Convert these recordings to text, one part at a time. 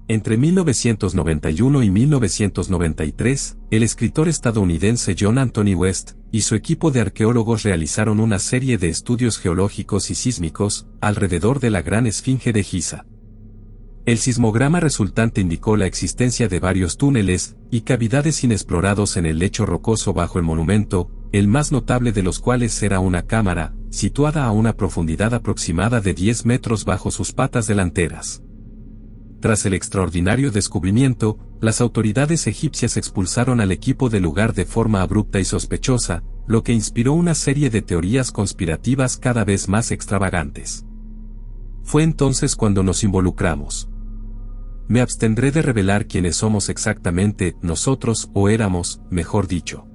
Entre 1991 y 1993, el escritor estadounidense John Anthony West y su equipo de arqueólogos realizaron una serie de estudios geológicos y sísmicos alrededor de la Gran Esfinge de Giza. El sismograma resultante indicó la existencia de varios túneles y cavidades inexplorados en el lecho rocoso bajo el monumento, el más notable de los cuales era una cámara, situada a una profundidad aproximada de 10 metros bajo sus patas delanteras. Tras el extraordinario descubrimiento, las autoridades egipcias expulsaron al equipo del lugar de forma abrupta y sospechosa, lo que inspiró una serie de teorías conspirativas cada vez más extravagantes. Fue entonces cuando nos involucramos. Me abstendré de revelar quiénes somos exactamente, nosotros, o éramos, mejor dicho.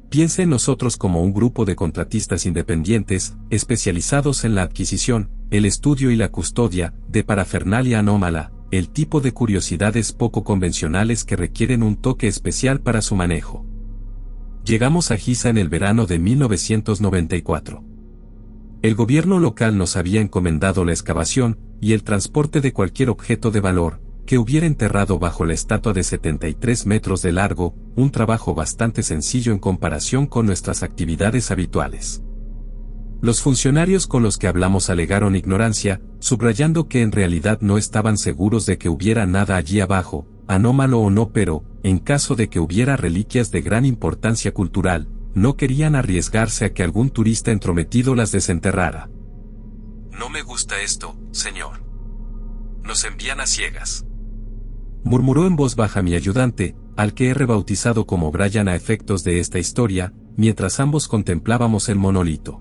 Piense en nosotros como un grupo de contratistas independientes, especializados en la adquisición, el estudio y la custodia, de parafernalia anómala, el tipo de curiosidades poco convencionales que requieren un toque especial para su manejo. Llegamos a Giza en el verano de 1994. El gobierno local nos había encomendado la excavación y el transporte de cualquier objeto de valor que hubiera enterrado bajo la estatua de 73 metros de largo, un trabajo bastante sencillo en comparación con nuestras actividades habituales. Los funcionarios con los que hablamos alegaron ignorancia, subrayando que en realidad no estaban seguros de que hubiera nada allí abajo, anómalo o no, pero, en caso de que hubiera reliquias de gran importancia cultural, no querían arriesgarse a que algún turista entrometido las desenterrara. No me gusta esto, señor. Nos envían a ciegas. Murmuró en voz baja mi ayudante, al que he rebautizado como Brian a efectos de esta historia, mientras ambos contemplábamos el monolito.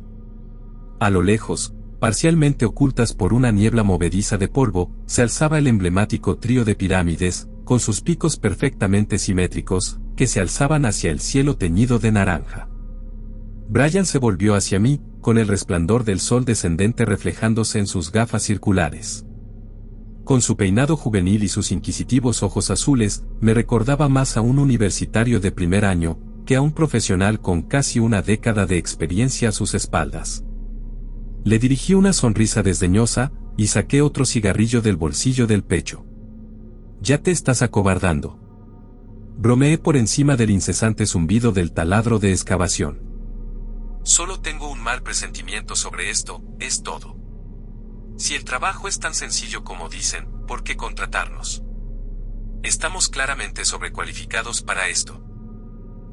A lo lejos, parcialmente ocultas por una niebla movediza de polvo, se alzaba el emblemático trío de pirámides, con sus picos perfectamente simétricos, que se alzaban hacia el cielo teñido de naranja. Brian se volvió hacia mí, con el resplandor del sol descendente reflejándose en sus gafas circulares. Con su peinado juvenil y sus inquisitivos ojos azules, me recordaba más a un universitario de primer año, que a un profesional con casi una década de experiencia a sus espaldas. Le dirigí una sonrisa desdeñosa, y saqué otro cigarrillo del bolsillo del pecho. «Ya te estás acobardando». Bromeé por encima del incesante zumbido del taladro de excavación. Solo tengo un mal presentimiento sobre esto, es todo. Si el trabajo es tan sencillo como dicen, ¿por qué contratarnos? Estamos claramente sobrecualificados para esto.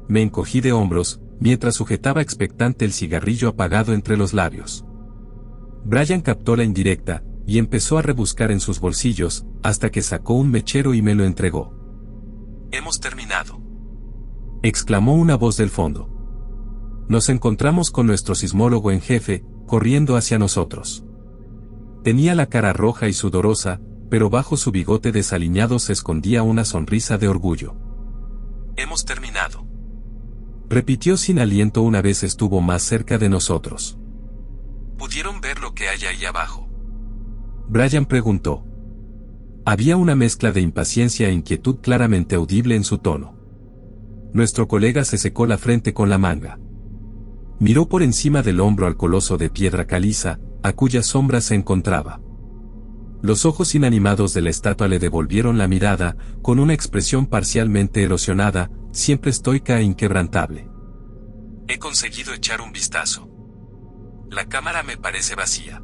Me encogí de hombros, mientras sujetaba expectante el cigarrillo apagado entre los labios. Brian captó la indirecta, y empezó a rebuscar en sus bolsillos, hasta que sacó un mechero y me lo entregó. «Hemos terminado», exclamó una voz del fondo. Nos encontramos con nuestro sismólogo en jefe, corriendo hacia nosotros. Tenía la cara roja y sudorosa, pero bajo su bigote desaliñado se escondía una sonrisa de orgullo. «Hemos terminado», repitió sin aliento una vez estuvo más cerca de nosotros. ¿Pudieron ver lo que hay ahí abajo?, Brian preguntó. Había una mezcla de impaciencia e inquietud claramente audible en su tono. Nuestro colega se secó la frente con la manga. Miró por encima del hombro al coloso de piedra caliza, a cuya sombra se encontraba. Los ojos inanimados de la estatua le devolvieron la mirada, con una expresión parcialmente erosionada, siempre estoica e inquebrantable. He conseguido echar un vistazo. La cámara me parece vacía.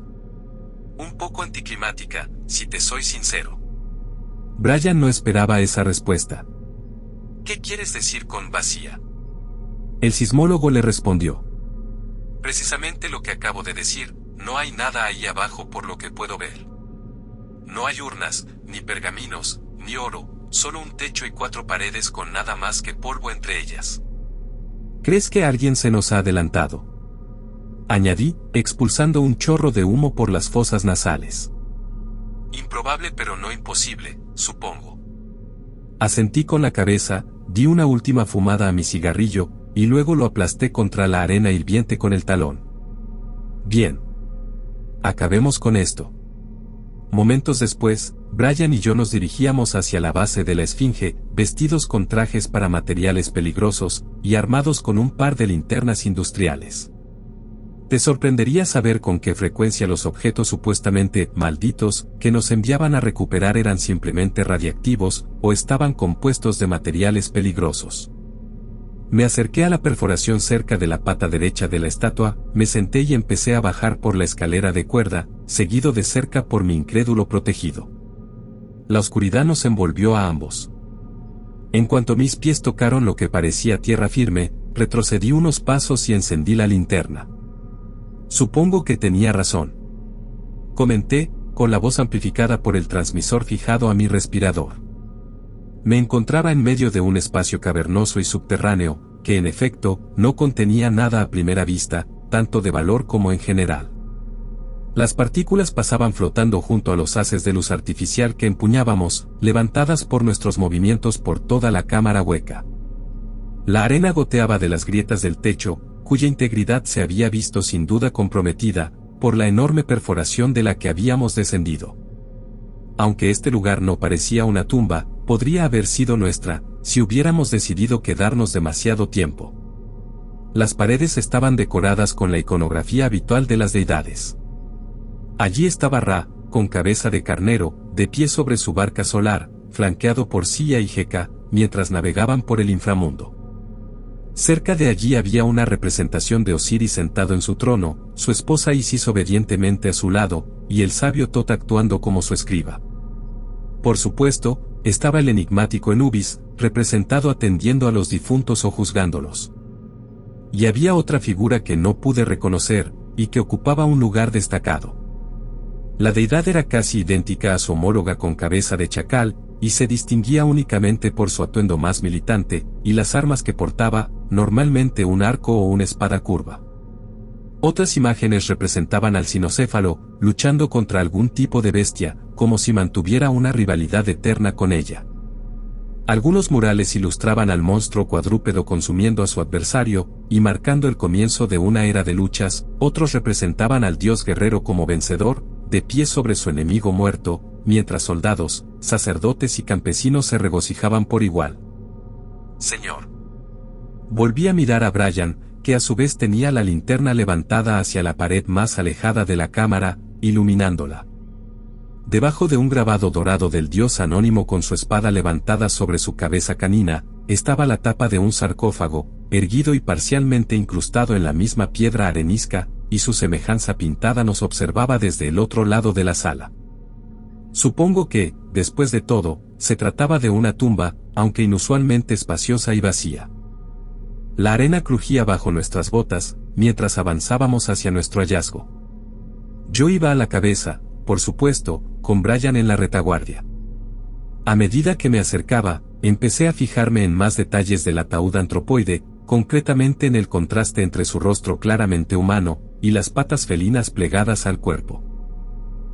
Un poco anticlimática, si te soy sincero. Brian no esperaba esa respuesta. ¿Qué quieres decir con vacía? El sismólogo le respondió. Precisamente lo que acabo de decir, no hay nada ahí abajo por lo que puedo ver. No hay urnas, ni pergaminos, ni oro, solo un techo y 4 paredes con nada más que polvo entre ellas. ¿Crees que alguien se nos ha adelantado?, añadí, expulsando un chorro de humo por las fosas nasales. Improbable pero no imposible, supongo. Asentí con la cabeza, di una última fumada a mi cigarrillo, y luego lo aplasté contra la arena hirviente con el talón. Bien. Acabemos con esto. Momentos después, Brian y yo nos dirigíamos hacia la base de la esfinge, vestidos con trajes para materiales peligrosos, y armados con un par de linternas industriales. Te sorprendería saber con qué frecuencia los objetos supuestamente malditos que nos enviaban a recuperar eran simplemente radiactivos o estaban compuestos de materiales peligrosos. Me acerqué a la perforación cerca de la pata derecha de la estatua, me senté y empecé a bajar por la escalera de cuerda, seguido de cerca por mi incrédulo protegido. La oscuridad nos envolvió a ambos. En cuanto mis pies tocaron lo que parecía tierra firme, retrocedí unos pasos y encendí la linterna. Supongo que tenía razón. Comenté, con la voz amplificada por el transmisor fijado a mi respirador. Me encontraba en medio de un espacio cavernoso y subterráneo, que en efecto, no contenía nada a primera vista, tanto de valor como en general. Las partículas pasaban flotando junto a los haces de luz artificial que empuñábamos, levantadas por nuestros movimientos por toda la cámara hueca. La arena goteaba de las grietas del techo, cuya integridad se había visto sin duda comprometida, por la enorme perforación de la que habíamos descendido. Aunque este lugar no parecía una tumba, podría haber sido nuestra, si hubiéramos decidido quedarnos demasiado tiempo. Las paredes estaban decoradas con la iconografía habitual de las deidades. Allí estaba Ra, con cabeza de carnero, de pie sobre su barca solar, flanqueado por Sia y Heka, mientras navegaban por el inframundo. Cerca de allí había una representación de Osiris sentado en su trono, su esposa Isis obedientemente a su lado, y el sabio Tot actuando como su escriba. Por supuesto, estaba el enigmático Anubis, representado atendiendo a los difuntos o juzgándolos. Y había otra figura que no pude reconocer, y que ocupaba un lugar destacado. La deidad era casi idéntica a su homóloga con cabeza de chacal, y se distinguía únicamente por su atuendo más militante, y las armas que portaba, normalmente un arco o una espada curva. Otras imágenes representaban al cinocéfalo, luchando contra algún tipo de bestia, como si mantuviera una rivalidad eterna con ella. Algunos murales ilustraban al monstruo cuadrúpedo consumiendo a su adversario, y marcando el comienzo de una era de luchas, otros representaban al dios guerrero como vencedor, de pie sobre su enemigo muerto, mientras soldados, sacerdotes y campesinos se regocijaban por igual. Señor. Volví a mirar a Brian, que a su vez tenía la linterna levantada hacia la pared más alejada de la cámara, iluminándola. Debajo de un grabado dorado del dios anónimo con su espada levantada sobre su cabeza canina, estaba la tapa de un sarcófago, erguido y parcialmente incrustado en la misma piedra arenisca, y su semejanza pintada nos observaba desde el otro lado de la sala. Supongo que, después de todo, se trataba de una tumba, aunque inusualmente espaciosa y vacía. La arena crujía bajo nuestras botas, mientras avanzábamos hacia nuestro hallazgo. Yo iba a la cabeza, por supuesto, con Brian en la retaguardia. A medida que me acercaba, empecé a fijarme en más detalles del ataúd antropoide, concretamente en el contraste entre su rostro claramente humano, y las patas felinas plegadas al cuerpo.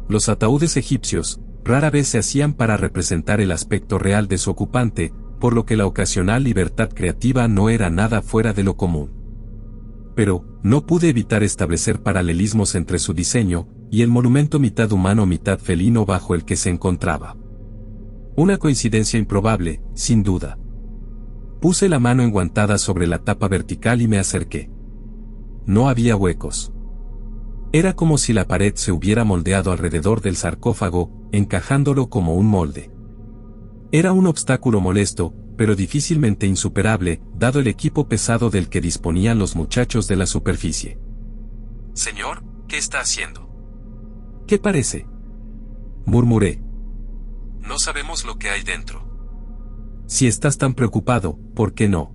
Los ataúdes egipcios, rara vez se hacían para representar el aspecto real de su ocupante, por lo que la ocasional libertad creativa no era nada fuera de lo común. Pero, no pude evitar establecer paralelismos entre su diseño, y el monumento mitad humano mitad felino bajo el que se encontraba. Una coincidencia improbable, sin duda. Puse la mano enguantada sobre la tapa vertical y me acerqué. No había huecos. Era como si la pared se hubiera moldeado alrededor del sarcófago, encajándolo como un molde. Era un obstáculo molesto, pero difícilmente insuperable, dado el equipo pesado del que disponían los muchachos de la superficie. Señor, ¿qué está haciendo? ¿Qué parece? Murmuré. No sabemos lo que hay dentro. Si estás tan preocupado, ¿por qué no?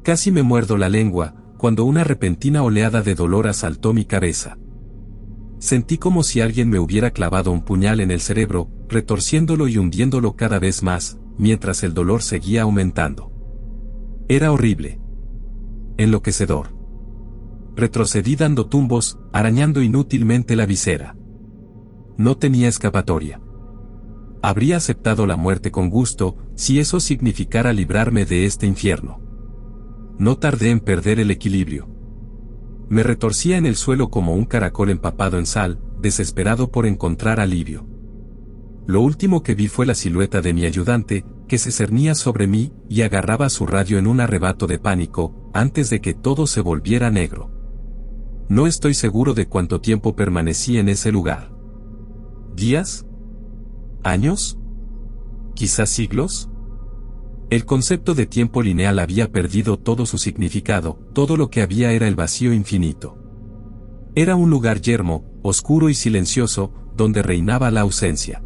Casi me muerdo la lengua, cuando una repentina oleada de dolor asaltó mi cabeza. Sentí como si alguien me hubiera clavado un puñal en el cerebro, retorciéndolo y hundiéndolo cada vez más, mientras el dolor seguía aumentando. Era horrible. Enloquecedor. Retrocedí dando tumbos, arañando inútilmente la visera. No tenía escapatoria. Habría aceptado la muerte con gusto, si eso significara librarme de este infierno. No tardé en perder el equilibrio. Me retorcía en el suelo como un caracol empapado en sal, desesperado por encontrar alivio. Lo último que vi fue la silueta de mi ayudante, que se cernía sobre mí y agarraba su radio en un arrebato de pánico, antes de que todo se volviera negro. No estoy seguro de cuánto tiempo permanecí en ese lugar. ¿Días? ¿Años? ¿Quizás siglos? El concepto de tiempo lineal había perdido todo su significado, todo lo que había era el vacío infinito. Era un lugar yermo, oscuro y silencioso, donde reinaba la ausencia.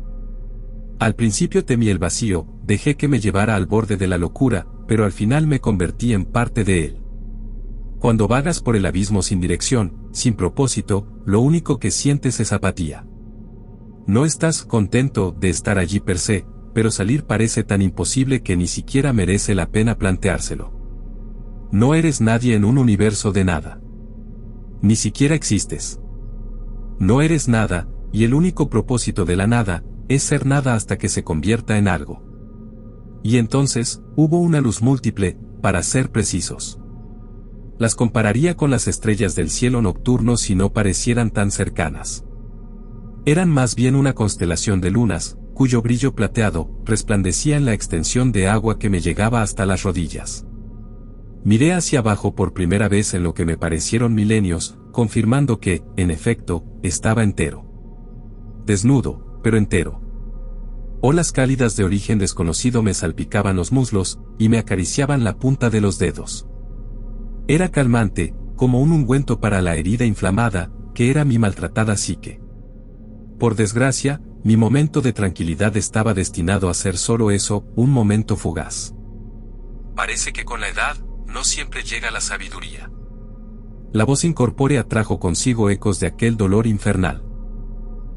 Al principio temí el vacío, dejé que me llevara al borde de la locura, pero al final me convertí en parte de él. Cuando vagas por el abismo sin dirección, sin propósito, lo único que sientes es apatía. No estás contento de estar allí per se, pero salir parece tan imposible que ni siquiera merece la pena planteárselo. No eres nadie en un universo de nada. Ni siquiera existes. No eres nada, y el único propósito de la nada, es ser nada hasta que se convierta en algo. Y entonces, hubo una luz múltiple, para ser precisos. Las compararía con las estrellas del cielo nocturno si no parecieran tan cercanas. Eran más bien una constelación de lunas, cuyo brillo plateado resplandecía en la extensión de agua que me llegaba hasta las rodillas. Miré hacia abajo por primera vez en lo que me parecieron milenios, confirmando que, en efecto, estaba entero. Desnudo, pero entero. Olas cálidas de origen desconocido me salpicaban los muslos, y me acariciaban la punta de los dedos. Era calmante, como un ungüento para la herida inflamada, que era mi maltratada psique. Por desgracia, mi momento de tranquilidad estaba destinado a ser solo eso, un momento fugaz. Parece que con la edad, no siempre llega la sabiduría. La voz incorpórea trajo consigo ecos de aquel dolor infernal.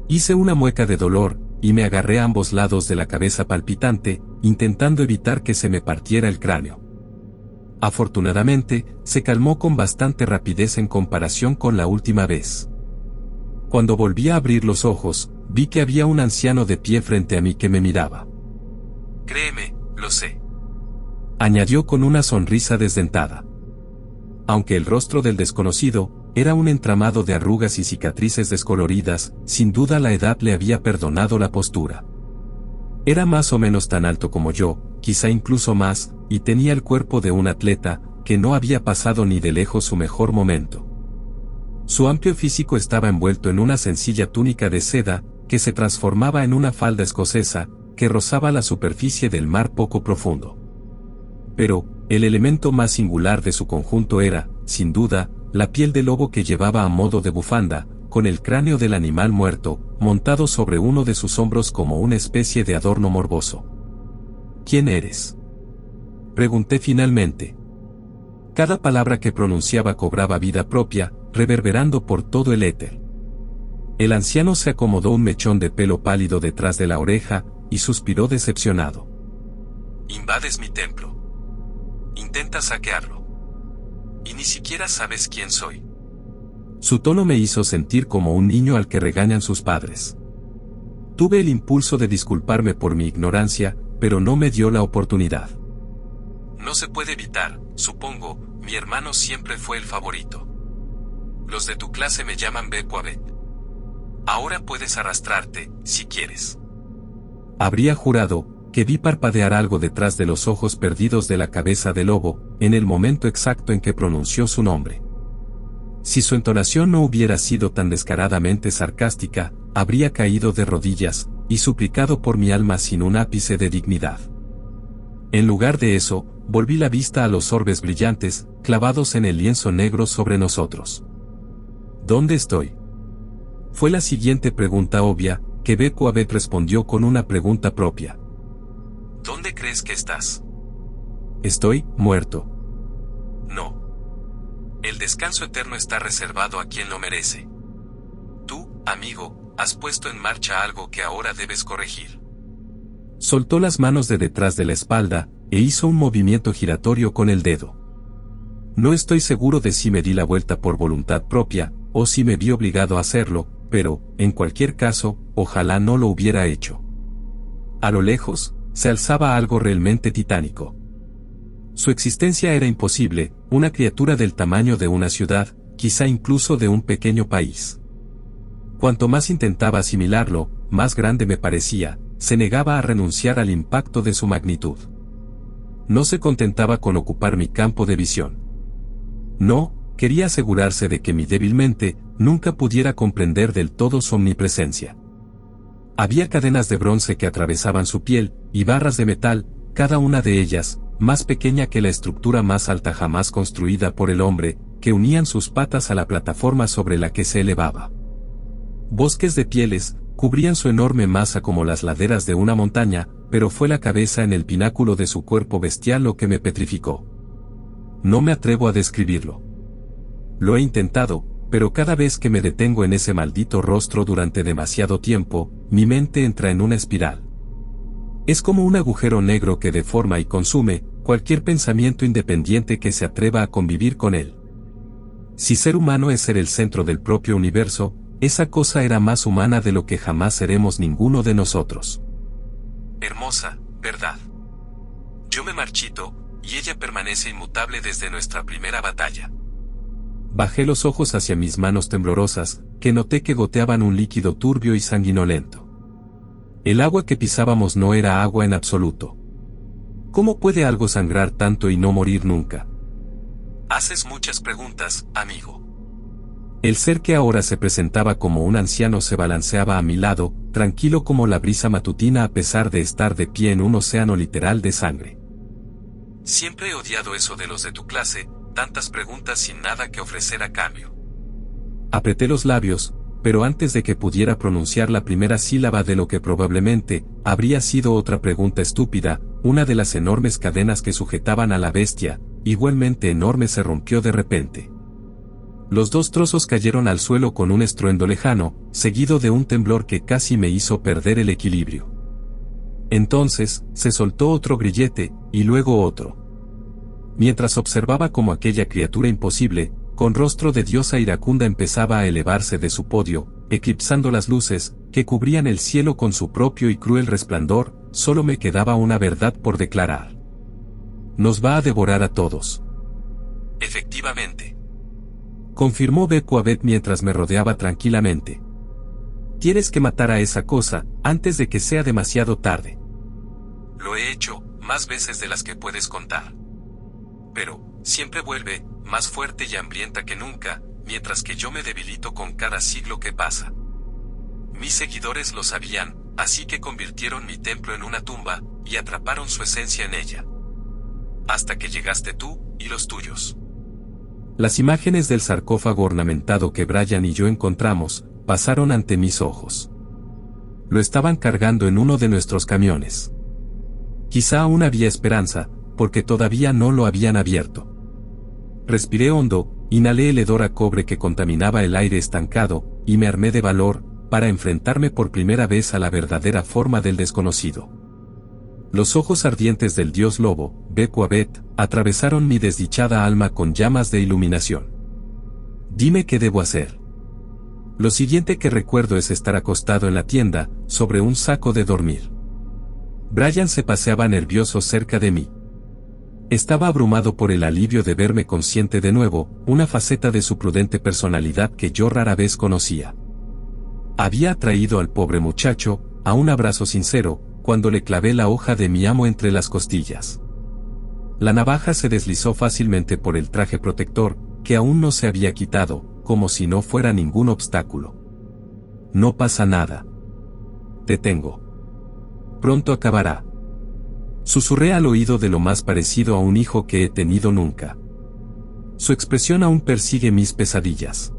Hice una mueca de dolor, y me agarré a ambos lados de la cabeza palpitante, intentando evitar que se me partiera el cráneo. Afortunadamente, se calmó con bastante rapidez en comparación con la última vez. Cuando volví a abrir los ojos, vi que había un anciano de pie frente a mí que me miraba. Créeme, lo sé. Añadió con una sonrisa desdentada. Aunque el rostro del desconocido era un entramado de arrugas y cicatrices descoloridas, sin duda la edad le había perdonado la postura. Era más o menos tan alto como yo, quizá incluso más, y tenía el cuerpo de un atleta, que no había pasado ni de lejos su mejor momento. Su amplio físico estaba envuelto en una sencilla túnica de seda, que se transformaba en una falda escocesa, que rozaba la superficie del mar poco profundo. Pero, el elemento más singular de su conjunto era, sin duda, la piel de lobo que llevaba a modo de bufanda, con el cráneo del animal muerto, montado sobre uno de sus hombros como una especie de adorno morboso. ¿Quién eres?, pregunté finalmente. Cada palabra que pronunciaba cobraba vida propia, reverberando por todo el éter. El anciano se acomodó un mechón de pelo pálido detrás de la oreja, y suspiró decepcionado. Invades mi templo. Intentas saquearlo. Y ni siquiera sabes quién soy. Su tono me hizo sentir como un niño al que regañan sus padres. Tuve el impulso de disculparme por mi ignorancia, pero no me dio la oportunidad. No se puede evitar, supongo, mi hermano siempre fue el favorito. Los de tu clase me llaman Bequabet. Ahora puedes arrastrarte, si quieres. Habría jurado que vi parpadear algo detrás de los ojos perdidos de la cabeza del lobo, en el momento exacto en que pronunció su nombre. Si su entonación no hubiera sido tan descaradamente sarcástica, habría caído de rodillas, y suplicado por mi alma sin un ápice de dignidad. En lugar de eso, volví la vista a los orbes brillantes, clavados en el lienzo negro sobre nosotros. ¿Dónde estoy?, fue la siguiente pregunta obvia, que Bequabet respondió con una pregunta propia. ¿Dónde crees que estás? Estoy muerto. No. El descanso eterno está reservado a quien lo merece. Tú, amigo, has puesto en marcha algo que ahora debes corregir. Soltó las manos de detrás de la espalda, e hizo un movimiento giratorio con el dedo. No estoy seguro de si me di la vuelta por voluntad propia, o si me vi obligado a hacerlo, pero, en cualquier caso, ojalá no lo hubiera hecho. A lo lejos, se alzaba algo realmente titánico. Su existencia era imposible, una criatura del tamaño de una ciudad, quizá incluso de un pequeño país. Cuanto más intentaba asimilarlo, más grande me parecía, se negaba a renunciar al impacto de su magnitud. No se contentaba con ocupar mi campo de visión. No, quería asegurarse de que mi débil mente nunca pudiera comprender del todo su omnipresencia. Había cadenas de bronce que atravesaban su piel, y barras de metal, cada una de ellas, más pequeña que la estructura más alta jamás construida por el hombre, que unían sus patas a la plataforma sobre la que se elevaba. Bosques de pieles cubrían su enorme masa como las laderas de una montaña, pero fue la cabeza en el pináculo de su cuerpo bestial lo que me petrificó. No me atrevo a describirlo. Lo he intentado, pero cada vez que me detengo en ese maldito rostro durante demasiado tiempo, mi mente entra en una espiral. Es como un agujero negro que deforma y consume cualquier pensamiento independiente que se atreva a convivir con él. Si ser humano es ser el centro del propio universo, esa cosa era más humana de lo que jamás seremos ninguno de nosotros. Hermosa, ¿verdad? Yo me marchito, y ella permanece inmutable desde nuestra primera batalla. Bajé los ojos hacia mis manos temblorosas, que noté que goteaban un líquido turbio y sanguinolento. El agua que pisábamos no era agua en absoluto. ¿Cómo puede algo sangrar tanto y no morir nunca? Haces muchas preguntas, amigo. El ser que ahora se presentaba como un anciano se balanceaba a mi lado, tranquilo como la brisa matutina a pesar de estar de pie en un océano literal de sangre. Siempre he odiado eso de los de tu clase, tantas preguntas sin nada que ofrecer a cambio. Apreté los labios, pero antes de que pudiera pronunciar la primera sílaba de lo que probablemente habría sido otra pregunta estúpida, una de las enormes cadenas que sujetaban a la bestia, igualmente enorme, se rompió de repente. Los dos trozos cayeron al suelo con un estruendo lejano, seguido de un temblor que casi me hizo perder el equilibrio. Entonces, se soltó otro grillete, y luego otro. Mientras observaba cómo aquella criatura imposible, con rostro de diosa iracunda, empezaba a elevarse de su podio, eclipsando las luces, que cubrían el cielo con su propio y cruel resplandor, solo me quedaba una verdad por declarar. Nos va a devorar a todos. Efectivamente. Confirmó Bekuabet mientras me rodeaba tranquilamente. Tienes que matar a esa cosa, antes de que sea demasiado tarde. Lo he hecho, más veces de las que puedes contar. Pero, siempre vuelve, más fuerte y hambrienta que nunca, mientras que yo me debilito con cada siglo que pasa. Mis seguidores lo sabían, así que convirtieron mi templo en una tumba, y atraparon su esencia en ella. Hasta que llegaste tú, y los tuyos. Las imágenes del sarcófago ornamentado que Brian y yo encontramos, pasaron ante mis ojos. Lo estaban cargando en uno de nuestros camiones. Quizá aún había esperanza, porque todavía no lo habían abierto. Respiré hondo, inhalé el hedor a cobre que contaminaba el aire estancado, y me armé de valor, para enfrentarme por primera vez a la verdadera forma del desconocido. Los ojos ardientes del dios lobo, Bekuabet, atravesaron mi desdichada alma con llamas de iluminación. Dime qué debo hacer. Lo siguiente que recuerdo es estar acostado en la tienda, sobre un saco de dormir. Brian se paseaba nervioso cerca de mí. Estaba abrumado por el alivio de verme consciente de nuevo, una faceta de su prudente personalidad que yo rara vez conocía. Había atraído al pobre muchacho a un abrazo sincero, cuando le clavé la hoja de mi amo entre las costillas. La navaja se deslizó fácilmente por el traje protector, que aún no se había quitado, como si no fuera ningún obstáculo. No pasa nada. Te tengo. Pronto acabará. Susurré al oído de lo más parecido a un hijo que he tenido nunca. Su expresión aún persigue mis pesadillas.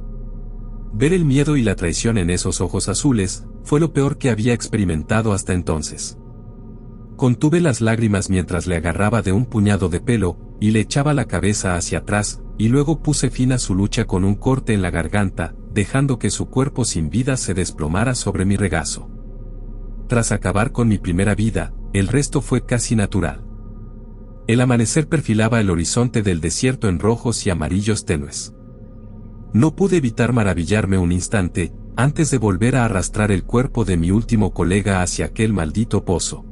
Ver el miedo y la traición en esos ojos azules, fue lo peor que había experimentado hasta entonces. Contuve las lágrimas mientras le agarraba de un puñado de pelo, y le echaba la cabeza hacia atrás, y luego puse fin a su lucha con un corte en la garganta, dejando que su cuerpo sin vida se desplomara sobre mi regazo. Tras acabar con mi primera vida, el resto fue casi natural. El amanecer perfilaba el horizonte del desierto en rojos y amarillos tenues. No pude evitar maravillarme un instante, antes de volver a arrastrar el cuerpo de mi último colega hacia aquel maldito pozo.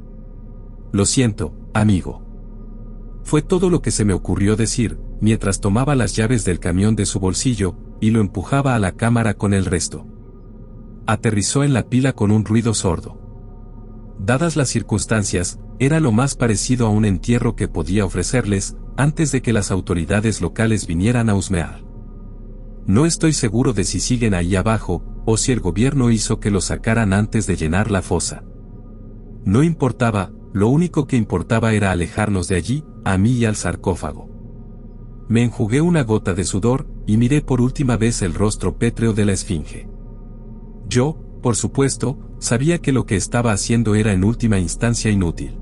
Lo siento, amigo. Fue todo lo que se me ocurrió decir, mientras tomaba las llaves del camión de su bolsillo, y lo empujaba a la cámara con el resto. Aterrizó en la pila con un ruido sordo. Dadas las circunstancias, era lo más parecido a un entierro que podía ofrecerles, antes de que las autoridades locales vinieran a husmear. No estoy seguro de si siguen ahí abajo, o si el gobierno hizo que los sacaran antes de llenar la fosa. No importaba, lo único que importaba era alejarnos de allí, a mí y al sarcófago. Me enjugué una gota de sudor, y miré por última vez el rostro pétreo de la esfinge. Yo, por supuesto, sabía que lo que estaba haciendo era en última instancia inútil.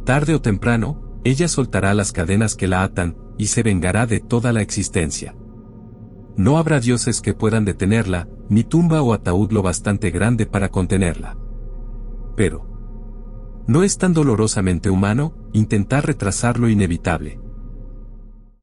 Tarde o temprano, ella soltará las cadenas que la atan, y se vengará de toda la existencia. No habrá dioses que puedan detenerla, ni tumba o ataúd lo bastante grande para contenerla. Pero ¿no es tan dolorosamente humano intentar retrasar lo inevitable?